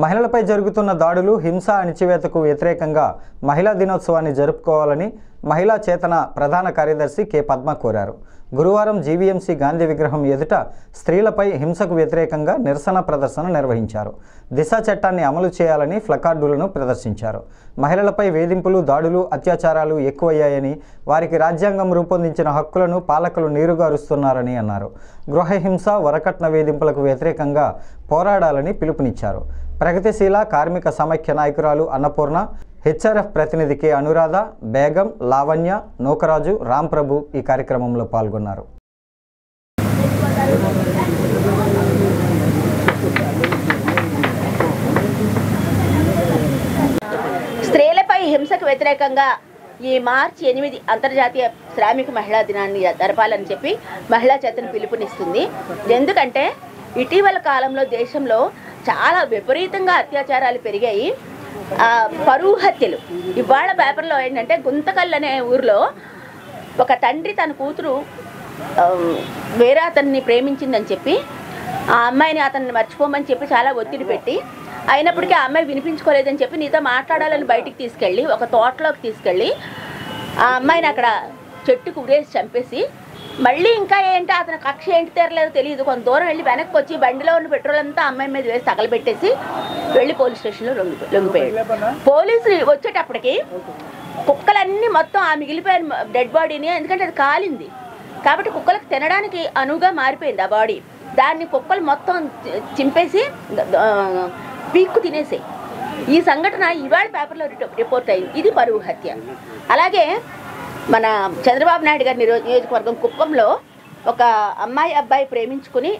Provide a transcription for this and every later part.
మహిళలపై జరుగుతున్న దాడులు, హింస, అణిచివేతకు వ్యతిరేకంగా మహిళా దినోత్సవాన్ని జరుపుకోవాలని మహిళా చేతన ప్రధాన కార్యదర్శి కె పద్మ కోరారు. గురువారం జీవీఎంసీ గాంధీ విగ్రహం ఎదుట స్త్రీలపై హింసకు వ్యతిరేకంగా నిరసన ప్రదర్శన నిర్వహించారు. దిశ చట్టాన్ని అమలు చేయాలని ప్లకార్డులను ప్రదర్శించారు. మహిళలపై వేధింపులు, దాడులు, అత్యాచారాలు ఎక్కువయ్యాయని, వారికి రాజ్యాంగం రూపొందించిన హక్కులను పాలకులు నీరుగారుస్తున్నారని అన్నారు. గృహహింస, వరకట్న వేధింపులకు వ్యతిరేకంగా పోరాడాలని పిలుపునిచ్చారు. ప్రగతిశీల కార్మిక సమైక్య నాయకురాలు అన్నపూర్ణ, హెచ్ఆర్ఎఫ్ ప్రతినిధి కె అనురాధ, బేగం, లావణ్య, నూకరాజు, రాంప్రభు ఈ కార్యక్రమంలో పాల్గొన్నారు. స్త్రీలపై హింసకు వ్యతిరేకంగా ఈ మార్చి 8 అంతర్జాతీయ శ్రామిక మహిళా దినాన్ని జరపాలని చెప్పి మహిళా చేతను పిలుపునిస్తుంది. ఎందుకంటే ఇటీవల కాలంలో దేశంలో చాలా విపరీతంగా అత్యాచారాలు పెరిగాయి. పరువు హత్యలు. ఇవాళ పేపర్లో ఏంటంటే గుంతకల్ అనే ఊరిలో ఒక తండ్రి తన కూతురు వేరే అతన్ని ప్రేమించిందని చెప్పి ఆ అమ్మాయిని అతన్ని మర్చిపోమని చెప్పి చాలా ఒత్తిడి పెట్టి, అయినప్పటికీ ఆ అమ్మాయి వినిపించుకోలేదని చెప్పి నీతో మాట్లాడాలని బయటికి తీసుకెళ్ళి ఒక తోటలోకి తీసుకెళ్ళి ఆ అమ్మాయిని అక్కడ చెట్టుకు ఉరేసి చంపేసి, మళ్ళీ ఇంకా ఏంటి అతని కక్ష ఏంటి తీరలేదో తెలియదు, కొంత దూరం వెళ్ళి వెనక్కి వచ్చి బండిలో ఉన్న పెట్రోల్ అంతా అమ్మాయి మీద వేసి తగలబెట్టేసి వెళ్ళి పోలీస్ స్టేషన్లో లొంగిపోయాడు. పోలీసులు వచ్చేటప్పటికి కుక్కలన్నీ మొత్తం ఆ మిగిలిపోయిన డెడ్ బాడీని, ఎందుకంటే అది కాలింది కాబట్టి కుక్కలకు తినడానికి అనువుగా మారిపోయింది ఆ బాడీ, దాన్ని కుక్కలు మొత్తం చింపేసి పీక్కు తినేసాయి. ఈ సంఘటన ఇవాళ పేపర్లో రిపోర్ట్ అయింది. ఇది పరువు హత్య. అలాగే మన చంద్రబాబు నాయుడు గారి నియోజకవర్గం కుప్పంలో ఒక అమ్మాయి అబ్బాయి ప్రేమించుకుని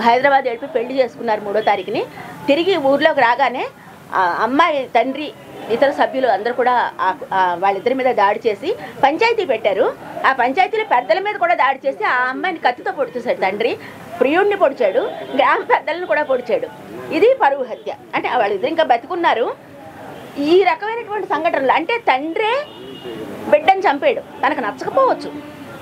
హైదరాబాద్ వెళ్ళి పెళ్లి చేసుకున్నారు 3వ తారీఖుని. తిరిగి ఊర్లోకి రాగానే అమ్మాయి తండ్రి, ఇతర సభ్యులు అందరూ కూడా వాళ్ళిద్దరి మీద దాడి చేసి పంచాయతీ పెట్టారు. ఆ పంచాయతీలో పెద్దల మీద కూడా దాడి చేసి ఆ అమ్మాయిని కత్తితో పొడిచేశాడు. తండ్రి ప్రియుడిని పొడిచాడు, గ్రామ పెద్దలను కూడా పొడిచాడు. ఇది పరువు హత్య. అంటే వాళ్ళిద్దరు ఇంకా బతికున్నారు. ఈ రకమైనటువంటి సంఘటనలు అంటే తండ్రే బిడ్డని చంపాడు. తనకు నచ్చకపోవచ్చు,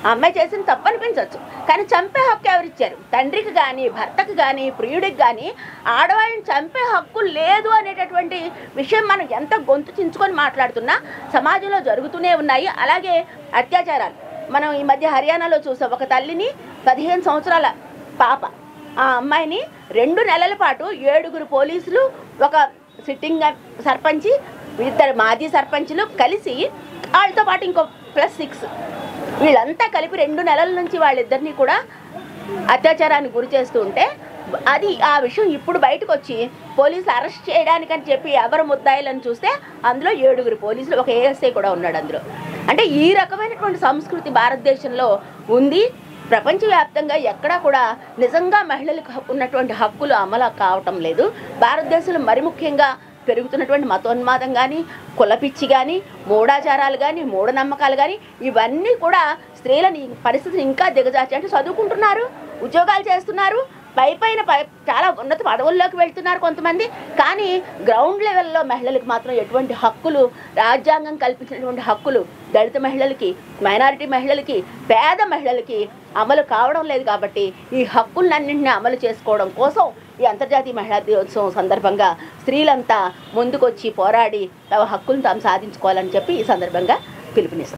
ఆ అమ్మాయి చేసిన తప్పు అనిపించవచ్చు, కానీ చంపే హక్కు ఎవరిచ్చారు? తండ్రికి కానీ, భర్తకి కానీ, ప్రియుడికి కానీ ఆడవాళ్ళని చంపే హక్కు లేదు అనేటటువంటి విషయం మనం ఎంత గొంతు చించుకొని మాట్లాడుతున్నా సమాజంలో జరుగుతూనే ఉన్నాయి. అలాగే అత్యాచారాలు మనం ఈ మధ్య హర్యానాలో చూసాం. ఒక తల్లిని 15 సంవత్సరాల పాప, ఆ అమ్మాయిని 2 నెలల పాటు 7 పోలీసులు, ఒక సిట్టింగ్ సర్పంచి, 2 మాజీ సర్పంచులు కలిసి, వాళ్ళతో పాటు ఇంకో +6 వీళ్ళంతా కలిపి 2 నెలల నుంచి వాళ్ళిద్దరినీ కూడా అత్యాచారానికి గురి చేస్తూ ఉంటే, అది ఆ విషయం ఇప్పుడు బయటకు వచ్చి పోలీసులు అరెస్ట్ చేయడానికని చెప్పి ఎవరు ముద్దాయిలని చూస్తే అందులో 7 పోలీసులు, ఒక ఏఎస్ఐ కూడా ఉన్నాడు అందులో. అంటే ఈ రకమైనటువంటి సంస్కృతి భారతదేశంలో ఉంది. ప్రపంచవ్యాప్తంగా ఎక్కడా కూడా నిజంగా మహిళలకు ఉన్నటువంటి హక్కులు అమలు కావటం లేదు. భారతదేశంలో మరి ముఖ్యంగా పెరుగుతున్నటువంటి మతోన్మాదం కానీ, కులపిచ్చి కానీ, మూఢాచారాలు కానీ, మూఢనమ్మకాలు కానీ, ఇవన్నీ కూడా స్త్రీలని పరిస్థితిని ఇంకా దిగజార్చి, అంటే చదువుకుంటున్నారు, ఉద్యోగాలు చేస్తున్నారు, పైన చాలా ఉన్నత పదవుల్లోకి వెళ్తున్నారు కొంతమంది, కానీ గ్రౌండ్ లెవెల్లో మహిళలకు మాత్రం ఎటువంటి హక్కులు, రాజ్యాంగం కల్పించినటువంటి హక్కులు దళిత మహిళలకి, మైనారిటీ మహిళలకి, పేద మహిళలకి అమలు కావడం లేదు. కాబట్టి ఈ హక్కులన్నింటినీ అమలు చేసుకోవడం కోసం ఈ అంతర్జాతీయ మహిళా దినోత్సవం సందర్భంగా స్త్రీలంతా ముందుకొచ్చి పోరాడి తమ హక్కులను తాము సాధించుకోవాలని చెప్పి ఈ సందర్భంగా పిలుపునిస్తారు.